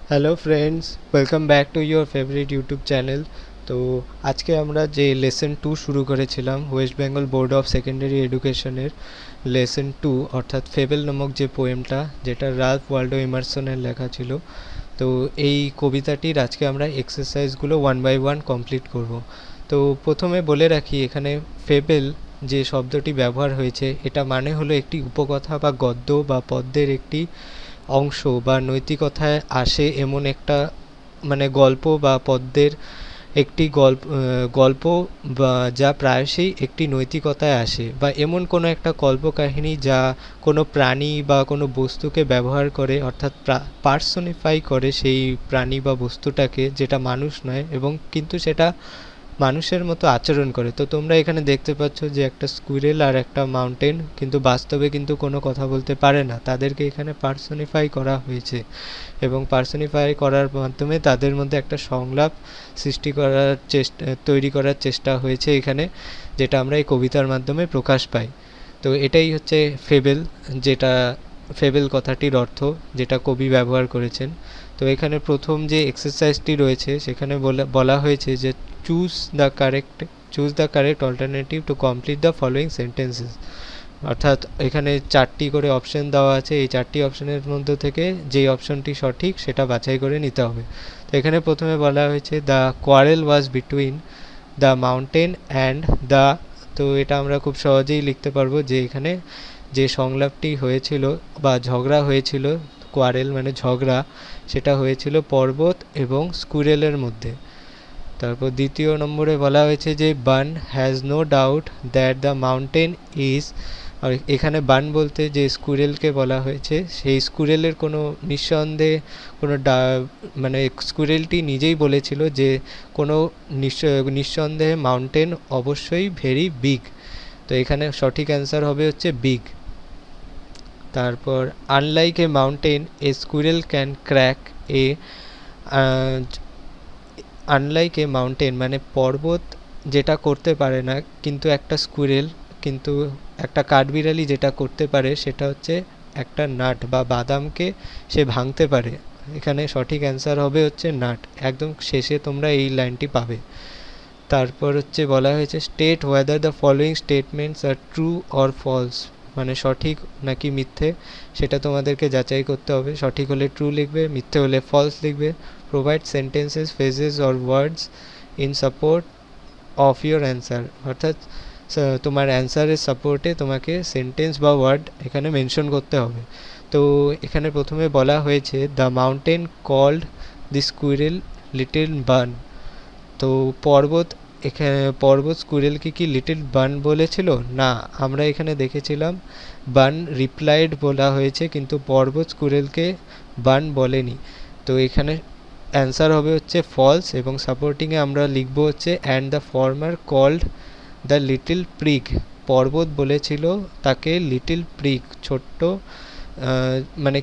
Hello friends, welcome back to your favourite YouTube channel. তো আজকে আমরা যে লেসন 2 শুরু করেছিলাম West Bengal board of secondary এডুকেশনের লেসন 2 অর্থাৎ ফেবেল নামক যে পোয়েমটা, যেটা রাল্ফ ওয়াল্ডো এমারসনের লেখা ছিল। তো এই কবিতাটির আজকে আমরা এক্সারসাইজগুলো ওয়ান বাই ওয়ান কমপ্লিট করব। তো প্রথমে বলে রাখি, এখানে ফেবেল যে শব্দটি ব্যবহার হয়েছে, এটা মানে হলো একটি উপকথা বা গদ্য বা পদ্যের একটি অংশ বা নৈতিকতায় আসে এমন একটা গল্প বা পদ্যের একটি গল্প বা যা প্রায়শই একটি নৈতিকতায় আসে, বা এমন কোনো একটা কল্পকাহিনী যা কোনো প্রাণী বা কোনো বস্তুকে ব্যবহার করে, অর্থাৎ পার্সনিফাই করে সেই প্রাণী বা বস্তুটাকে, যেটা মানুষ নয় এবং কিন্তু সেটা মানুষের মতো আচরণ করে। তো তোমরা এখানে দেখতে পাচ্ছ যে একটা স্কুইরেল আর একটা মাউন্টেন কিন্তু বাস্তবে কিন্তু কোনো কথা বলতে পারে না, তাদেরকে এখানে পার্সনিফাই করা হয়েছে এবং পার্সনিফাই করার মাধ্যমে তাদের মধ্যে একটা সংলাপ তৈরি করার চেষ্টা হয়েছে এখানে, যেটা আমরা এই কবিতার মাধ্যমে প্রকাশ পাই। তো এটাই হচ্ছে ফেবেল, যেটা ফেবেল কথাটির অর্থ, যেটা কবি ব্যবহার করেছেন। তো এখানে প্রথম যে এক্সারসাইজটি রয়েছে সেখানে বলা হয়েছে যে choose the correct alternative to complete the following sentences. অর্থাৎ এখানে 4টি করে অপশন দেওয়া আছে, এই 4টি অপশনের মধ্যে থেকে যেই অপশনটি সঠিক সেটা বাছাই করে নিতে হবে। তো এখানে প্রথমে বলা হয়েছে the quarrel was between the mountain and the. তো এটা আমরা খুব সহজেই লিখতে পারবো যে এখানে যে সংলাপটি হয়েছিল বা ঝগড়া হয়েছিল, কোয়ারেল মানে ঝগড়া, সেটা হয়েছিল পর্বত এবং স্কুরেলের মধ্যে। তারপর দ্বিতীয় নম্বরে বলা হয়েছে যে Bun has no doubt that the mountain is. আর এখানে বান বলতে যে স্কুরেলকে বলা হয়েছে, সেই স্কুরেলের কোনো নিঃসন্দেহে স্কুরেলটি নিজেই বলেছিল যে কোনো নিঃসন্দেহে মাউন্টেন অবশ্যই ভেরি বিগ। তো এখানে সঠিক অ্যান্সার হবে হচ্ছে বিগ। তারপর unlike a mountain A squirrel can crack A. Unlike a mountain মানে পর্বত যেটা করতে পারে না, কিন্তু একটা স্কুইরেল, কিন্তু একটা কাঠবিড়ালি যেটা করতে পারে সেটা হচ্ছে একটা নাট বা বাদামকে সে ভাঙতে পারে। এখানে সঠিক অ্যান্সার হবে হচ্ছে নাট। একদম শেষে তোমরা এই লাইনটি পাবে। তারপর হচ্ছে বলা হয়েছে state whether the following statements are true or false, মানে সঠিক নাকি মিথ্যে সেটা তোমাদেরকে যাচাই করতে হবে। সঠিক হলে ট্রু লিখবে, মিথ্যে হলে ফলস লিখবে। Provide sentences, phrases or words in support of your answer, অর্থাৎ তোমার অ্যান্সারের সাপোর্টে তোমাকে সেন্টেন্স বা ওয়ার্ড এখানে মেনশন করতে হবে। তো এখানে প্রথমে বলা হয়েছে the mountain called the squirrel little barn. তো পর্বত স্কুইরেলকে কি লিটল বার্ন বলেছিল? না, আমরা এখানে দেখেছিলাম বার্ন রিপ্লাইড বলা হয়েছে, কিন্তু পর্বত স্কুইরেলকে বার্ন বলেনি। তো এখানে অ্যান্সার হবে হচ্ছে ফলস, এবং সাপোর্টিংয়ে আমরা লিখবো হচ্ছে and the former called the little prig. পর্বত বলেছিল তাকে লিটল প্রিগ, ছোট্ট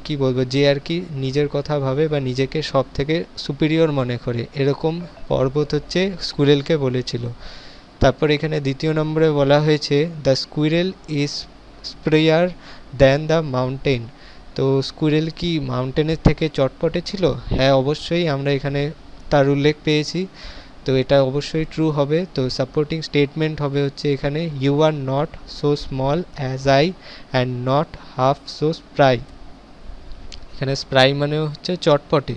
কি বলবো, যে আর কি নিজের কথা ভাবে বা নিজেকে সব থেকে সুপিরিয়র মনে করে, এরকম পর্বত হচ্ছে স্কুইরেলকে বলেছিল। তারপর এখানে দ্বিতীয় নম্বরে বলা হয়েছে the squirrel is sprayer than the mountain. তো স্কুইরেল কি মাউন্টেনের থেকে চটপটে ছিল? হ্যাঁ, অবশ্যই আমরা এখানে তার উল্লেখ পেয়েছি, তো এটা অবশ্যই ট্রু হবে। তো সাপোর্টিং স্টেটমেন্ট হবে হচ্ছে এখানে you are not so small as I and not half so spry. এখানে স্প্রাই মানে হচ্ছে চটপটে।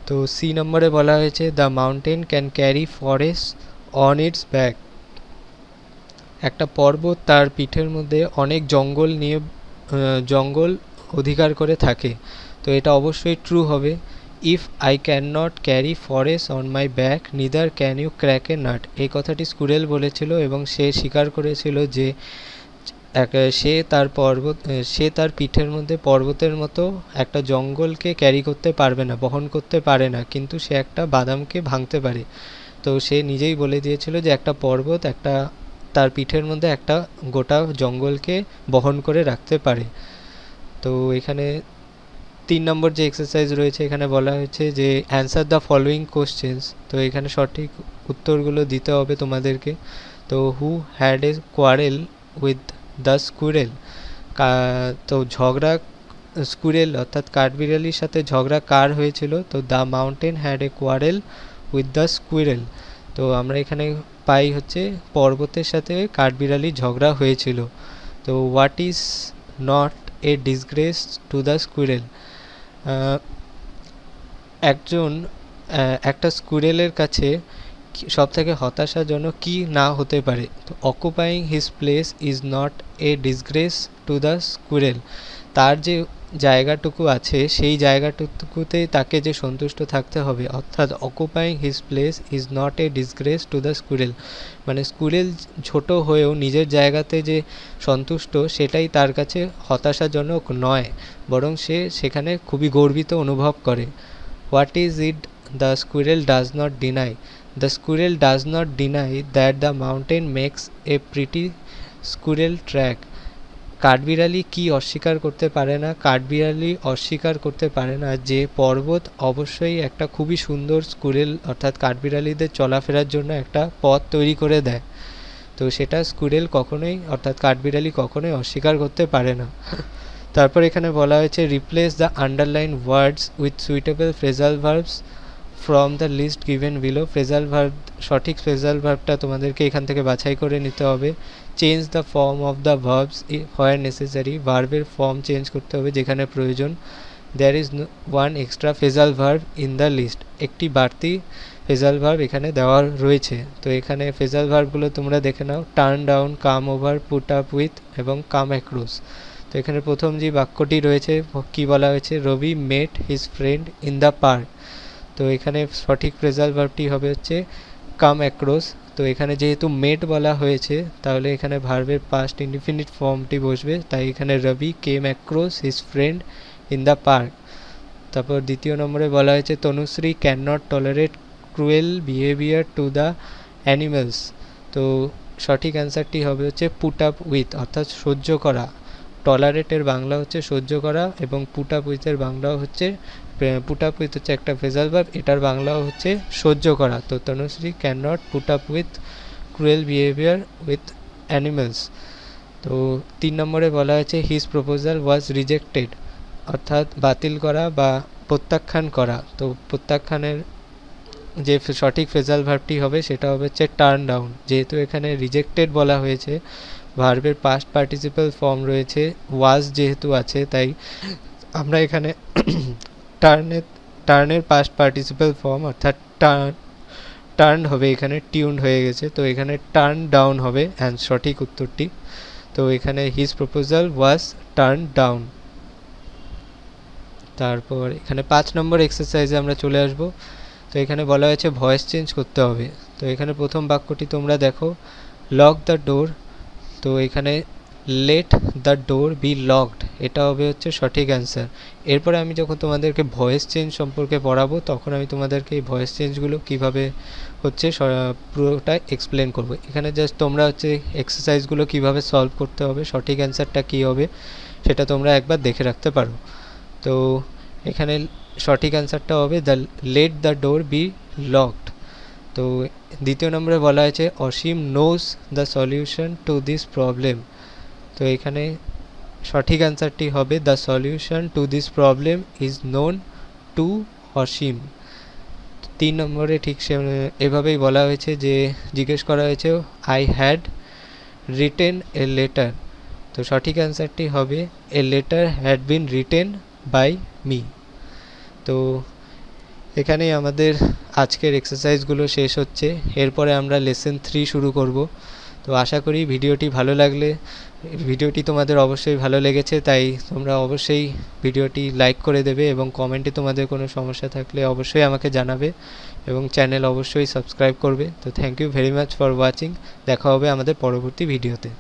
তো সি নম্বরে বলা হয়েছে the mountain can carry forest on its back. একটা পর্বত তার পিঠের মধ্যে অনেক জঙ্গল অধিকার করে থাকে। তো এটা অবশ্যই ট্রু হবে। If I can not carry forest on my back neither can you crack a nut. এই কথাটি স্কুইরেল বলেছিল এবং সে স্বীকার করেছিল যে সে তার পিঠের মধ্যে পর্বতের মতো একটা জঙ্গলকে ক্যারি করতে পারবে না, বহন করতে পারে না, কিন্তু সে একটা বাদামকে ভাঙতে পারে। তো সে নিজেই বলে দিয়েছিল যে একটা পর্বত তার পিঠের মধ্যে একটা গোটা জঙ্গলকে বহন করে রাখতে পারে। তো এখানে 3 নম্বর যে এক্সারসাইজ রয়েছে, এখানে বলা হয়েছে যে অ্যান্সার দ্য ফলোয়িং কোশ্চেন্স। তো এখানে সঠিক উত্তরগুলো দিতে হবে তোমাদেরকে। তো who had a quarrel with the squirrel. তো ঝগড়া স্কুরেল অর্থাৎ কাঠবিড়ালির সাথে ঝগড়া কার হয়েছিল? তো the mountain had a quarrel with the squirrel. তো আমরা এখানে পাই হচ্ছে পর্বতের সাথে কাঠবিড়ালির ঝগড়া হয়েছিল। তো what is not a disgrace to the squirrel? একটা স্কুইরেলের কাছে সব থেকে হতাশাজনক কি না হতে পারে? তো occupying his place is not a disgrace to the squirrel. তার যে জায়গাটুকু আছে সেই জায়গাটুকুতেই তাকে যে সন্তুষ্ট থাকতে হবে, অর্থাৎ occupying his place is not a disgrace to the squirrel, মানে স্কুইরেল ছোট হয়েও নিজের জায়গাতে যে সন্তুষ্ট সেটাই তার কাছে হতাশাজনক নয়, বরং সে সেখানে খুবই গর্বিত অনুভব করে। What is it the squirrel does not deny? The squirrel does not deny that the mountain makes a pretty squirrel track. কাঠবিড়ালি কি অস্বীকার করতে পারে না? কাঠবিড়ালি অস্বীকার করতে পারে না যে পর্বত অবশ্যই একটা খুবই সুন্দর স্কুইরেল অর্থাৎ কাঠবিড়ালিদের চলাফেরার জন্য একটা পথ তৈরি করে দেয়। তো সেটা স্কুইরেল কখনোই অর্থাৎ কাঠবিড়ালি কখনোই অস্বীকার করতে পারে না। তারপর এখানে বলা হয়েছে replace the underline words with suitable phrasal verbs from the list given below. Phrasal verb, সঠিক ফ্রেজাল ভার্বটা তোমাদেরকে এখান থেকে বাছাই করে নিতে হবে। Change the form of the verbs where necessary, ভার্বের ফর্ম চেঞ্জ করতে হবে যেখানে প্রয়োজন। There is one extra phrasal verb in the list, একটি বাড়তি ফ্রেজাল ভার্ব এখানে দেওয়া রয়েছে। তো এখানে ফ্রেজাল ভার্বগুলো তোমরা দেখে নাও, turn down, come over, put up with এবং কাম অ্যাক্রস। তো এখানে প্রথম যে বাক্যটি রয়েছে কি বলা হয়েছে? Rabi met his friend in the park. তো এখানে সঠিক ফ্রেজাল ভার্বটি হবে হচ্ছে কাম অ্যাক্রস। তো এখানে যেহেতু মেট বলা হয়েছে তাহলে এখানে ভার্বের পাস্ট ইনডিফিনিট ফর্মটি বসবে, তাই এখানে Rabi came across his friend in the park. তারপর দ্বিতীয় নম্বরে বলা হয়েছে Tanushree can not tolerate cruel behaviour to the animals. তো সঠিক অ্যান্সারটি হবে হচ্ছে পুট আপ উইথ অর্থাৎ সহ্য করা। টলারেটের বাংলা হচ্ছে সহ্য করা এবং পুট আপ উইথের বাংলাও হচ্ছে পুট আপ উইথ হচ্ছে একটা ফ্রেজাল ভার্ব, এটার বাংলাও হচ্ছে সহ্য করা। তো Tanushree can not put up with cruel behaviour with animals. তো 3 নম্বরে বলা হয়েছে হিজ প্রপোজাল ওয়াজ রিজেক্টেড, অর্থাৎ বাতিল করা বা প্রত্যাখ্যান করা। তো প্রত্যাখ্যানের যে সঠিক ফ্রেজাল ভার্বটি হবে সেটা হবে হচ্ছে টার্ন ডাউন। যেহেতু এখানে রিজেক্টেড বলা হয়েছে, ভার্বের পাস্ট পার্টিসিপাল ফর্ম রয়েছে, ওয়াজ যেহেতু আছে, তাই আমরা এখানে টার্নের পাস্ট পার্টিসিপাল ফর্ম অর্থাৎ টার্ন হবে, এখানে টিউন্ড হয়ে গেছে, তো এখানে টার্ন ডাউন হবে সঠিক উত্তরটি। তো এখানে হিজ প্রপোজাল ওয়াজ টার্ন ডাউন। তারপর এখানে 5 নম্বর এক্সারসাইজে আমরা চলে আসব। তো এখানে বলা হয়েছে ভয়েস চেঞ্জ করতে হবে। তো এখানে প্রথম বাক্যটি তোমরা দেখো, লক দ্য ডোর। তো এখানে late the door be locked, এটা হবে হচ্ছে সঠিক অ্যান্সার। এরপরে আমি যখন তোমাদেরকে ভয়েস চেঞ্জ সম্পর্কে পড়াবো তখন আমি তোমাদেরকে এই ভয়েস চেঞ্জগুলো কীভাবে হচ্ছে পুরোটা এক্সপ্লেন করবো। এখানে জাস্ট তোমরা হচ্ছে এক্সারসাইজগুলো কীভাবে সলভ করতে হবে, সঠিক অ্যান্সারটা কী হবে সেটা তোমরা একবার দেখে রাখতে পারো। তো এখানে সঠিক অ্যান্সারটা হবে let the door be locked. তো দ্বিতীয় নম্বরে বলা হয়েছে Asim knows the solution to this problem. তো এখানে সঠিক অ্যান্সারটি হবে the solution to this problem is known to Asim. 3 নম্বরে ঠিক এভাবেই বলা হয়েছে যে জিজ্ঞেস করা হয়েছে I had written a letter. তো সঠিক অ্যান্সারটি হবে a letter had been written by me. তো এখানেই আমাদের আজকের এক্সারসাইজগুলো শেষ হচ্ছে, এরপরে আমরা লেসন 3 শুরু করব। তো আশা করি ভিডিওটি তোমাদের অবশ্যই ভালো লেগেছে, তাই তোমরা অবশ্যই ভিডিওটি লাইক করে দেবে এবং কমেন্টে তোমাদের কোনো সমস্যা থাকলে অবশ্যই আমাকে জানাবে এবং চ্যানেল অবশ্যই সাবস্ক্রাইব করবে। তো thank you very much for watching, দেখা হবে আমাদের পরবর্তী ভিডিওতে।